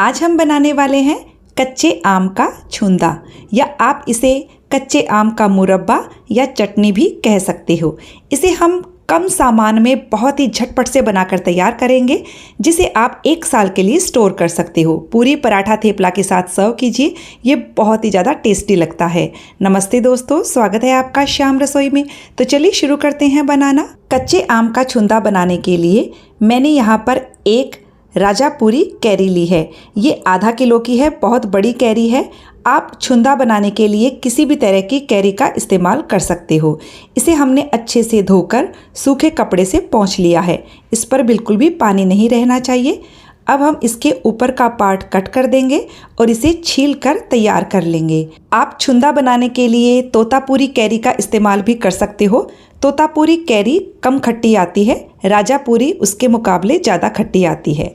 आज हम बनाने वाले हैं कच्चे आम का छुंदा, या आप इसे कच्चे आम का मुरब्बा या चटनी भी कह सकते हो। इसे हम कम सामान में बहुत ही झटपट से बनाकर तैयार करेंगे, जिसे आप 1 साल के लिए स्टोर कर सकते हो। पूरी पराठा थेपला के साथ सर्व कीजिए, ये बहुत ही ज़्यादा टेस्टी लगता है। नमस्ते दोस्तों, स्वागत है आपका श्याम रसोई में। तो चलिए शुरू करते हैं बनाना। कच्चे आम का छुंदा बनाने के लिए मैंने यहाँ पर एक राजापुरी कैरी ली है। ये आधा किलो की है, बहुत बड़ी कैरी है। आप छुंदा बनाने के लिए किसी भी तरह की कैरी का इस्तेमाल कर सकते हो। इसे हमने अच्छे से धोकर सूखे कपड़े से पोंछ लिया है। इस पर बिल्कुल भी पानी नहीं रहना चाहिए। अब हम इसके ऊपर का पार्ट कट कर देंगे और इसे छील कर तैयार कर लेंगे। आप छुंदा बनाने के लिए तोतापुरी कैरी का इस्तेमाल भी कर सकते हो। तोतापुरी कैरी कम खट्टी आती है, राजापुरी उसके मुकाबले ज़्यादा खट्टी आती है।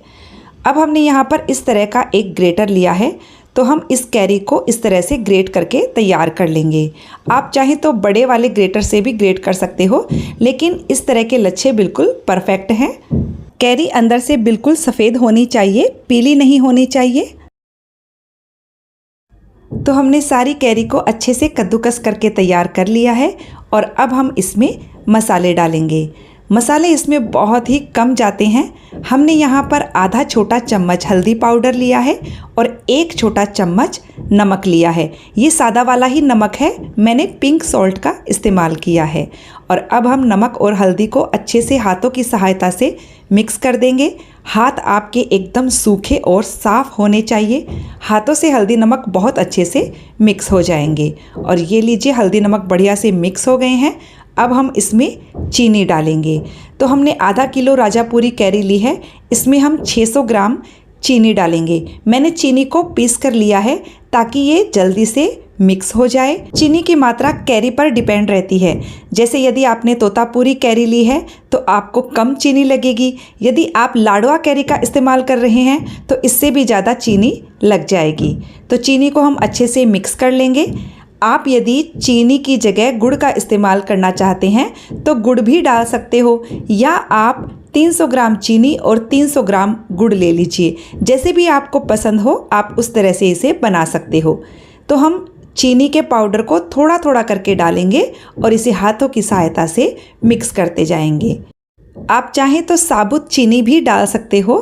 अब हमने यहाँ पर इस तरह का एक ग्रेटर लिया है, तो हम इस कैरी को इस तरह से ग्रेट करके तैयार कर लेंगे। आप चाहें तो बड़े वाले ग्रेटर से भी ग्रेट कर सकते हो, लेकिन इस तरह के लच्छे बिल्कुल परफेक्ट हैं। कैरी अंदर से बिल्कुल सफ़ेद होनी चाहिए, पीली नहीं होनी चाहिए। तो हमने सारी कैरी को अच्छे से कद्दूकस करके तैयार कर लिया है और अब हम इसमें मसाले डालेंगे। मसाले इसमें बहुत ही कम जाते हैं। हमने यहाँ पर आधा छोटा चम्मच हल्दी पाउडर लिया है और 1 छोटा चम्मच नमक लिया है। ये सादा वाला ही नमक है, मैंने पिंक सॉल्ट का इस्तेमाल किया है। और अब हम नमक और हल्दी को अच्छे से हाथों की सहायता से मिक्स कर देंगे। हाथ आपके एकदम सूखे और साफ़ होने चाहिए। हाथों से हल्दी नमक बहुत अच्छे से मिक्स हो जाएंगे। और ये लीजिए, हल्दी नमक बढ़िया से मिक्स हो गए हैं। अब हम इसमें चीनी डालेंगे। तो हमने आधा किलो राजापुरी कैरी ली है, इसमें हम 600 ग्राम चीनी डालेंगे। मैंने चीनी को पीस कर लिया है ताकि ये जल्दी से मिक्स हो जाए। चीनी की मात्रा कैरी पर डिपेंड रहती है। जैसे यदि आपने तोतापुरी कैरी ली है तो आपको कम चीनी लगेगी। यदि आप लाडवा कैरी का इस्तेमाल कर रहे हैं तो इससे भी ज़्यादा चीनी लग जाएगी। तो चीनी को हम अच्छे से मिक्स कर लेंगे। आप यदि चीनी की जगह गुड़ का इस्तेमाल करना चाहते हैं तो गुड़ भी डाल सकते हो, या आप 300 ग्राम चीनी और 300 ग्राम गुड़ ले लीजिए। जैसे भी आपको पसंद हो आप उस तरह से इसे बना सकते हो। तो हम चीनी के पाउडर को थोड़ा थोड़ा करके डालेंगे और इसे हाथों की सहायता से मिक्स करते जाएंगे। आप चाहें तो साबुत चीनी भी डाल सकते हो,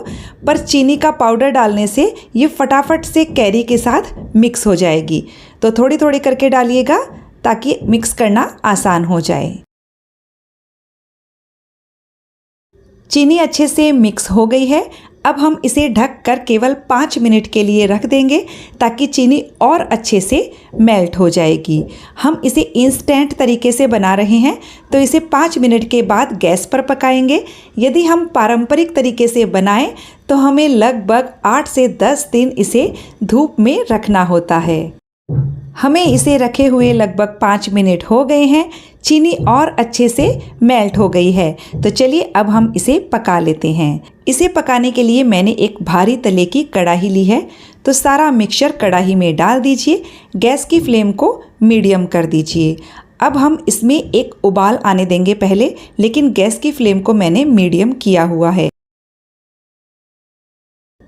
पर चीनी का पाउडर डालने से ये फटाफट से कैरी के साथ मिक्स हो जाएगी। तो थोड़ी थोड़ी करके डालिएगा ताकि मिक्स करना आसान हो जाए। चीनी अच्छे से मिक्स हो गई है। अब हम इसे ढक कर केवल 5 मिनट के लिए रख देंगे ताकि चीनी और अच्छे से मेल्ट हो जाएगी। हम इसे इंस्टेंट तरीके से बना रहे हैं तो इसे 5 मिनट के बाद गैस पर पकाएंगे। यदि हम पारंपरिक तरीके से बनाएं तो हमें लगभग 8 से 10 दिन इसे धूप में रखना होता है। हमें इसे रखे हुए लगभग 5 मिनट हो गए हैं। चीनी और अच्छे से मेल्ट हो गई है। तो चलिए अब हम इसे पका लेते हैं। इसे पकाने के लिए मैंने एक भारी तले की कढ़ाई ली है। तो सारा मिक्सचर कढ़ाई में डाल दीजिए। गैस की फ्लेम को मीडियम कर दीजिए। अब हम इसमें एक उबाल आने देंगे पहले, लेकिन गैस की फ्लेम को मैंने मीडियम किया हुआ है।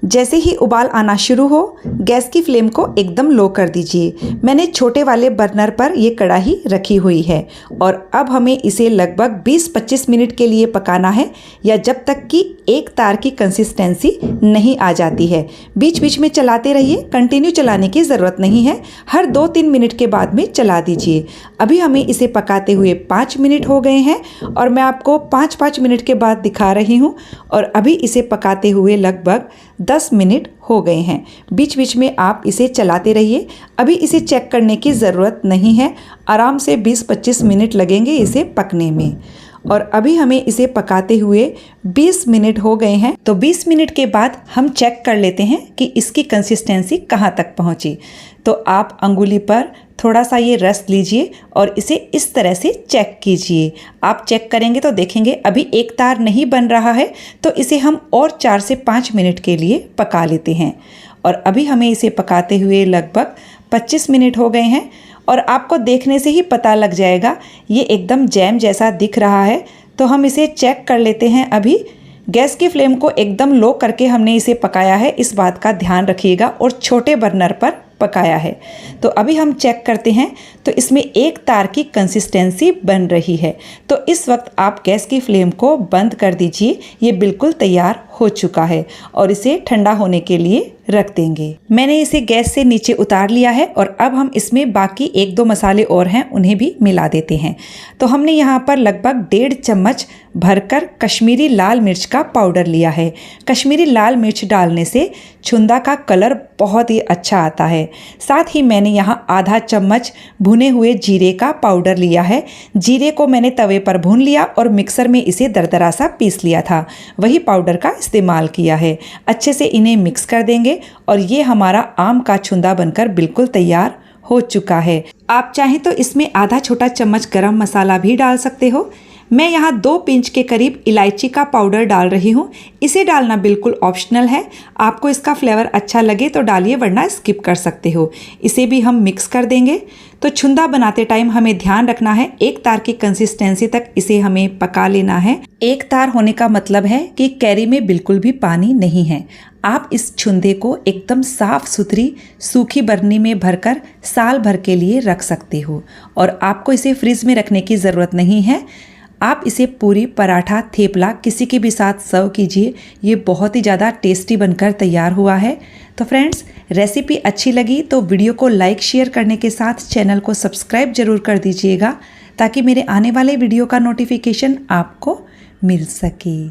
जैसे ही उबाल आना शुरू हो, गैस की फ्लेम को एकदम लो कर दीजिए। मैंने छोटे वाले बर्नर पर ये कढ़ाई रखी हुई है और अब हमें इसे लगभग 20-25 मिनट के लिए पकाना है, या जब तक कि एक तार की कंसिस्टेंसी नहीं आ जाती है। बीच बीच में चलाते रहिए, कंटिन्यू चलाने की ज़रूरत नहीं है। हर 2-3 मिनट के बाद में चला दीजिए। अभी हमें इसे पकाते हुए 5 मिनट हो गए हैं और मैं आपको 5-5 मिनट के बाद दिखा रही हूँ। और अभी इसे पकाते हुए लगभग 10 मिनट हो गए हैं। बीच बीच में आप इसे चलाते रहिए। अभी इसे चेक करने की ज़रूरत नहीं है, आराम से 20-25 मिनट लगेंगे इसे पकने में। और अभी हमें इसे पकाते हुए 20 मिनट हो गए हैं। तो 20 मिनट के बाद हम चेक कर लेते हैं कि इसकी कंसिस्टेंसी कहाँ तक पहुँची। तो आप अंगुली पर थोड़ा सा ये रस लीजिए और इसे इस तरह से चेक कीजिए। आप चेक करेंगे तो देखेंगे अभी एक तार नहीं बन रहा है, तो इसे हम और 4 से 5 मिनट के लिए पका लेते हैं। और अभी हमें इसे पकाते हुए लगभग 25 मिनट हो गए हैं और आपको देखने से ही पता लग जाएगा ये एकदम जैम जैसा दिख रहा है। तो हम इसे चेक कर लेते हैं अभी गैस की फ्लेम को एकदम लो करके हमने इसे पकाया है, इस बात का ध्यान रखिएगा, और छोटे बर्नर पर पकाया है। तो अभी हम चेक करते हैं, तो इसमें एक तार की कंसिस्टेंसी बन रही है। तो इस वक्त आप गैस की फ्लेम को बंद कर दीजिए। ये बिल्कुल तैयार हो चुका है और इसे ठंडा होने के लिए रख देंगे। मैंने इसे गैस से नीचे उतार लिया है और अब हम इसमें बाकी 1-2 मसाले और हैं, उन्हें भी मिला देते हैं। तो हमने यहाँ पर लगभग 1.5 चम्मच भरकर कश्मीरी लाल मिर्च का पाउडर लिया है। कश्मीरी लाल मिर्च डालने से छुंदा का कलर बहुत ही अच्छा आता है। साथ ही मैंने यहाँ आधा चम्मच भुने हुए जीरे का पाउडर लिया है। जीरे को मैंने तवे पर भून लिया और मिक्सर में इसे दरदरा सा पीस लिया था, वही पाउडर का इस्तेमाल किया है। अच्छे से इन्हें मिक्स कर देंगे और ये हमारा आम का छुंदा बनकर बिल्कुल तैयार हो चुका है। आप चाहें तो इसमें आधा छोटा चम्मच गरम मसाला भी डाल सकते हो। मैं यहाँ 2 पिंच के करीब इलायची का पाउडर डाल रही हूँ। इसे डालना बिल्कुल ऑप्शनल है, आपको इसका फ्लेवर अच्छा लगे तो डालिए, वरना स्किप कर सकते हो। इसे भी हम मिक्स कर देंगे। तो छुंदा बनाते टाइम हमें ध्यान रखना है, एक तार की कंसिस्टेंसी तक इसे हमें पका लेना है। एक तार होने का मतलब है कि कैरी में बिल्कुल भी पानी नहीं है। आप इस छुंदे को एकदम साफ सुथरी सूखी बरनी में भरकर साल भर के लिए रख सकते हो और आपको इसे फ्रिज में रखने की ज़रूरत नहीं है। आप इसे पूरी, पराठा, थेपला किसी के भी साथ सर्व कीजिए। ये बहुत ही ज़्यादा टेस्टी बनकर तैयार हुआ है। तो फ्रेंड्स, रेसिपी अच्छी लगी तो वीडियो को लाइक शेयर करने के साथ चैनल को सब्सक्राइब जरूर कर दीजिएगा, ताकि मेरे आने वाले वीडियो का नोटिफिकेशन आपको मिल सके।